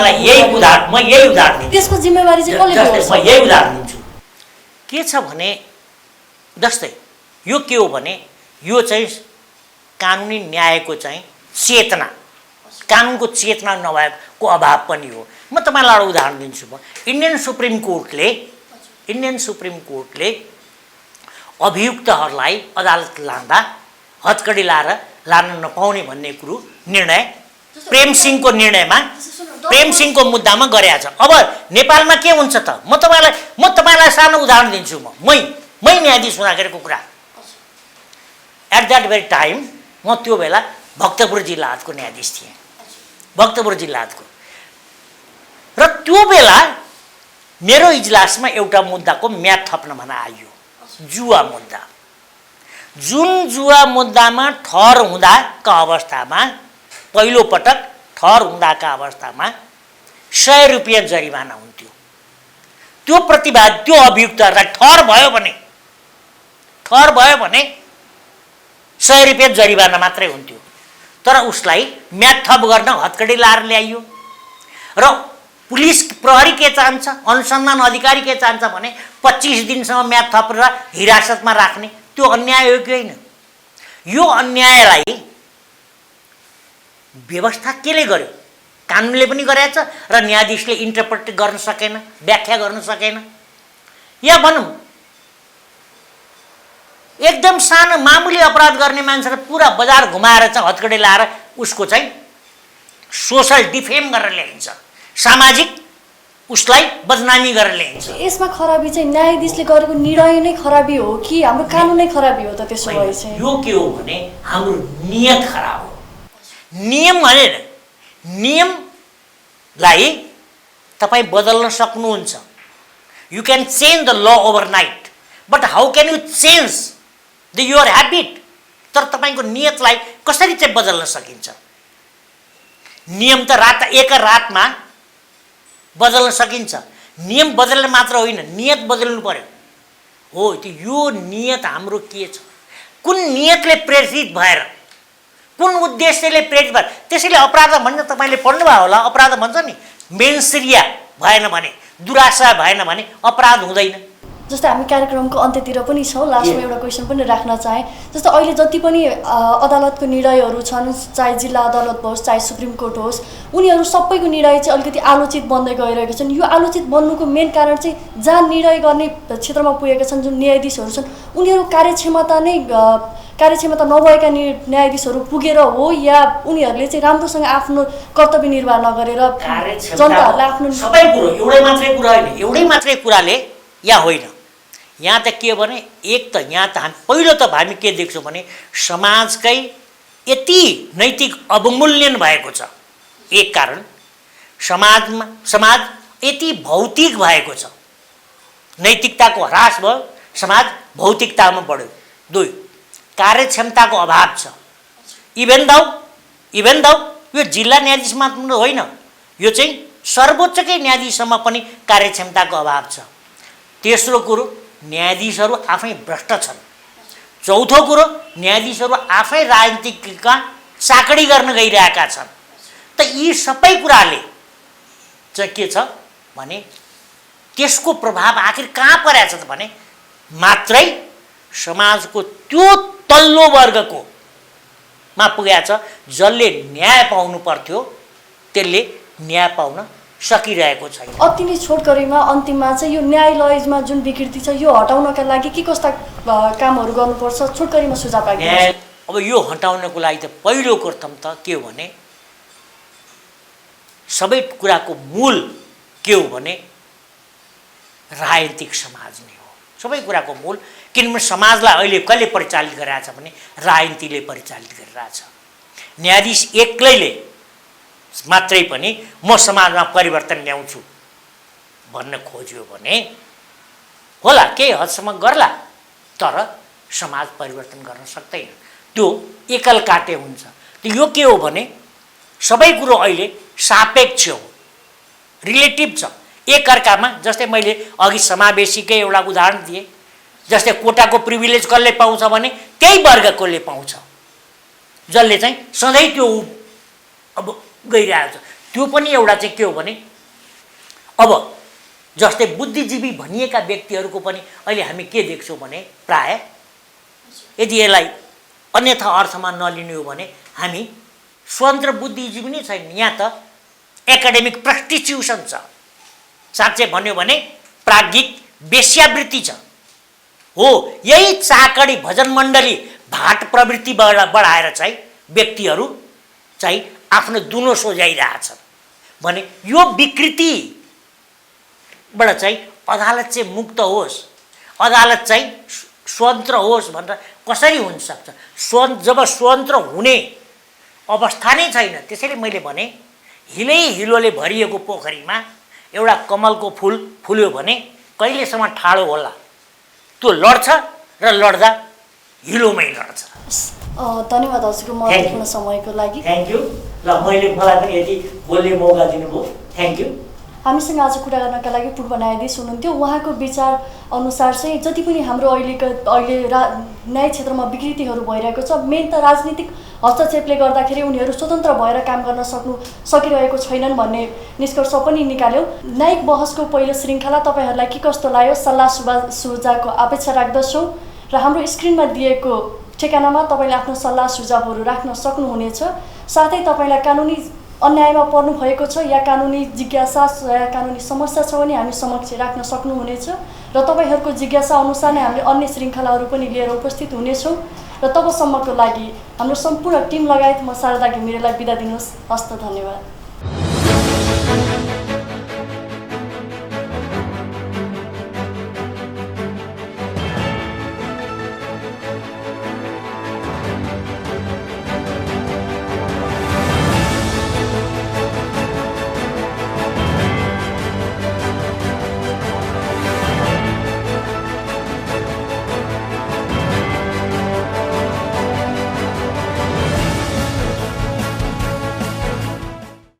त्यसको जिम्मेवारी चाहिँ कसले लिन्छ म यही उदाहरण दिन्छु के छ भने जस्तै यो के हो भने यो चाहिँ कानुनी न्यायको चाहिँ चेतना कानुनको चेतना नभएको अभाव पनि हो म तपाईलाई एउटा उदाहरण दिन्छु म इन्डियन सुप्रिम कोर्टले अभियुक्तहरूलाई अदालत लाँदा हतकडी लाएर लान नपाउने भन्ने कुरो निर्णय प्रेम सिंहको मुद्दामा गरेका छ अब नेपालमा के हुन्छ त म तपाईलाई सानो उदाहरण दिन्छु मै न्यायाधीश हुँदाखेरिको कुरा एट द्याट भेरी टाइम म त्यो बेला भक्तपुर जिल्ला हातको न्यायाधीश थिएँ भक्तपुर जिल्ला हातको र त्यो बेला मेरो इजलासमा एउटा मुद्दाको म्याद थप्न भन आइयो जुवा मुद्दा जुन जुवा मुद्दामा ठहर हुँदाका अवस्थामा पहिलो पटक ठहर हुँदाका अवस्थामा 100 रुपैयाँ जरिवाना हुन्थ्यो त्यो प्रतिवाद त्यो अभियुक्तहरूलाई ठहर भयो भने 100 रुपैयाँ जरिवाना मात्रै हुन्थ्यो तर उसलाई म्याद थप गर्न हत्कडी लाएर ल्याइयो र पुलिस प्रहरी के चाहन्छ, अनुसन्धान अधिकारी के चाहन्छ भने 25 दिनसम्म म्याद थपेर हिरासतमा राख्ने। त्यो अन्याय हो कि होइन? यो अन्यायलाई व्यवस्था केले गर्यो? कानुनले पनि गरेछ र न्यायाधीशले इन्टरप्रेट गर्न सकेन, व्याख्या गर्न सकेन। या भनौँ एकदम सानो मामुली अपराध गर्ने मान्छेलाई पुरा बजार घुमाएर चाहिँ हत्कडी लाएर उसको चाहिँ सोसल डिफेम गरेर ल्याइन्छ, सामाजिक उसलाई बदनामी गरेर ल्याइन्छ। यसमा खराबी चाहिँ न्यायाधीशले गरेको निर्णय नै खराबी हो कि हाम्रो कानुनै खराबी हो त? त्यसो भए चाहिँ यो के हो भने हाम्रो नियत खराब हो। नियम भनेर नियमलाई तपाईँ बदल्न सक्नुहुन्छ। You can change the law overnight, but how can you change the your habit? तर तपाईँको नियतलाई कसरी चाहिँ बदल्न सकिन्छ? नियम त एक रातमा बदल्न सकिन्छ। नियम बदल्न मात्र होइन, नियत बदल्नु पर्यो। हो, यो नियत हाम्रो के छ? कुन नियतले प्रेरित भएर, कुन उद्देश्यले प्रेरित भएर? त्यसैले अपराध भन्छ, तपाईँले पढ्नुभयो होला, अपराध भन्छ नि मेन्सरिया भएन भने, दुराशा भएन भने अपराध हुँदैन। जस्तै हामी कार्यक्रमको अन्त्यतिर पनि छौँ, लास्टमा एउटा क्वेसन पनि राख्न चाहेँ। जस्तो अहिले जति पनि अदालतको निर्णयहरू छन्, चाहे जिल्ला अदालत होस् चाहे सुप्रिम कोर्ट होस्, उनीहरू सबैको निर्णय चाहिँ अलिकति आलोचित बन्दै गइरहेका छन्। यो आलोचित बन्नुको मेन कारण चाहिँ जहाँ निर्णय गर्ने क्षेत्रमा पुगेका छन् जुन न्यायाधीशहरू छन्, उनीहरू कार्यक्षमता नभएका न्यायाधीशहरू पुगेर हो, या उनीहरूले चाहिँ राम्रोसँग आफ्नो कर्तव्य निर्वाह नगरेर जनताहरूलाई आफ्नो सबै कुरो एउटै मात्रै कुराले या होइन। यहाँ त के भने एक त यहाँ त पहिलो त हामी के देख्छौँ भने समाजकै यति नैतिक अवमूल्यन भएको छ। एक कारण समाज यति भौतिक भएको छ, नैतिकताको ह्रास भयो, समाज भौतिकतामा बढ्यो। 2, कार्यक्षमताको अभाव छ। इभेन दाउ यो जिल्ला न्यायाधीश मात्र होइन, यो चाहिँ सर्वोच्चकै न्यायाधीशसम्म पनि कार्यक्षमताको अभाव छ। तेस्रो कुरो, न्यायाधीशहरू आफै भ्रष्ट छन्। चौथो कुरो, न्यायाधीशहरू आफै राजनीतिकका चाकडी गर्न गइरहेका छन्। त यी सबै कुराले चाहिँ के छ भने त्यसको प्रभाव आखिर कहाँ परेको छ त भने मात्रै समाजको त्यो तल्लो वर्गको मा पुगेको छ जसले न्याय पाउनु पर्थ्यो त्यसले न्याय पाउन सकिरहेको छैन। अति नै छोटकरीमा अन्तिममा चाहिँ यो न्यायालयमा जुन विकृति छ यो हटाउनका लागि के कस्ता कामहरू गर्नुपर्छ, छोटकरीमा सुझाव पाइदिनुहोस्। अब यो हटाउनको लागि त पहिलो प्रथम त के हो भने सबै कुराको मूल के हो भने राजनीतिक समाज नै हो। सबै कुराको मूल, किनभने समाजलाई अहिले कसले परिचालित गरिरहेछ भने राजनीतिले परिचालित गरिरहेछ। न्यायाधीश एक्लैले मात्रै पनि म समाजमा परिवर्तन ल्याउँछु भन्न खोज्यो भने होला, केही हदसम्म गर्ला, तर समाज परिवर्तन गर्न सक्दैन। त्यो एकल काटे हुन्छ। त यो के हो भने सबै कुरो अहिले सापेक्ष हो, रिलेटिभ छ एकअर्कामा। जस्तै मैले अघि समावेशीकै एउटा उदाहरण दिएँ। जस्तै कोटाको प्रिभिलेज कसले पाउँछ भने त्यही वर्गकोले पाउँछ, जसले चाहिँ सधैँ त्यो अब गइरहेको छ। त्यो पनि एउटा चाहिँ के हो भने अब जस्तै बुद्धिजीवी भनिएका व्यक्तिहरूको पनि अहिले हामी के देख्छौँ भने प्राय यदि यसलाई अन्यथा अर्थमा नलिनु हो भने हामी स्वतन्त्र बुद्धिजीवी नै छैन। यहाँ त एकाडेमिक प्रस्टिट्युसन छ। साँच्चै भन्यो भने प्राज्ञिक वेश्यावृत्ति छ। हो, यही चाकडी भजन मण्डली भाट प्रवृत्ति बढाएर चाहिँ व्यक्तिहरू चाहिँ आफ्नो दुनो सोझाइरहेछन् भने यो विकृतिबाट चाहिँ अदालत चाहिँ मुक्त होस्, अदालत चाहिँ स्वतन्त्र होस् भनेर कसरी हुन सक्छ? जब स्वतन्त्र हुने अवस्था नै छैन। त्यसैले मैले भने हिलोले भरिएको पोखरीमा एउटा कमलको फुल फुल्यो भने कहिलेसम्म ठाडो होला? त्यो लड्छ र लड्दा हिलोमै लड्छ। धन्यवाद हजुरको महत्त्वपूर्ण समयको लागि। Thank you. ल मैले मलाई पनि यति बोल्ने मौका दिनुभयो, थ्याङ्क यू। हामीसँग आज कुरा गर्नका लागि पूर्व न्यायाधीश हुनुहुन्थ्यो। उहाँको विचार अनुसार चाहिँ जति पनि हाम्रो अहिले न्याय क्षेत्रमा विकृतिहरू भइरहेको छ, मेन त राजनीतिक हस्तक्षेपले गर्दाखेरि उनीहरू स्वतन्त्र भएर काम गर्न सकिरहेको छैनन् भन्ने निष्कर्ष पनि निकाल्यो। न्यायिक बहसको पहिलो श्रृङ्खला तपाईँहरूलाई के कस्तो लाग्यो सल्लाह सुझावको अपेक्षा राख्दछौँ र हाम्रो स्क्रिनमा दिएको ठेगानामा तपाईँले आफ्नो सल्लाह सुझावहरू राख्न सक्नुहुनेछ। साथै तपाईँलाई कानुनी अन्यायमा पर्नु भएको छ या कानुनी जिज्ञासा या कानुनी समस्या छ भने हामी समक्ष राख्न सक्नुहुनेछ र तपाईँहरूको जिज्ञासा अनुसार नै हामीले अन्य श्रृङ्खलाहरू पनि लिएर उपस्थित हुनेछौँ। र तबसम्मको लागि हाम्रो सम्पूर्ण टिम लगायत म शारदा घिमिरेलाई बिदा दिनुहोस्। हस्त धन्यवाद।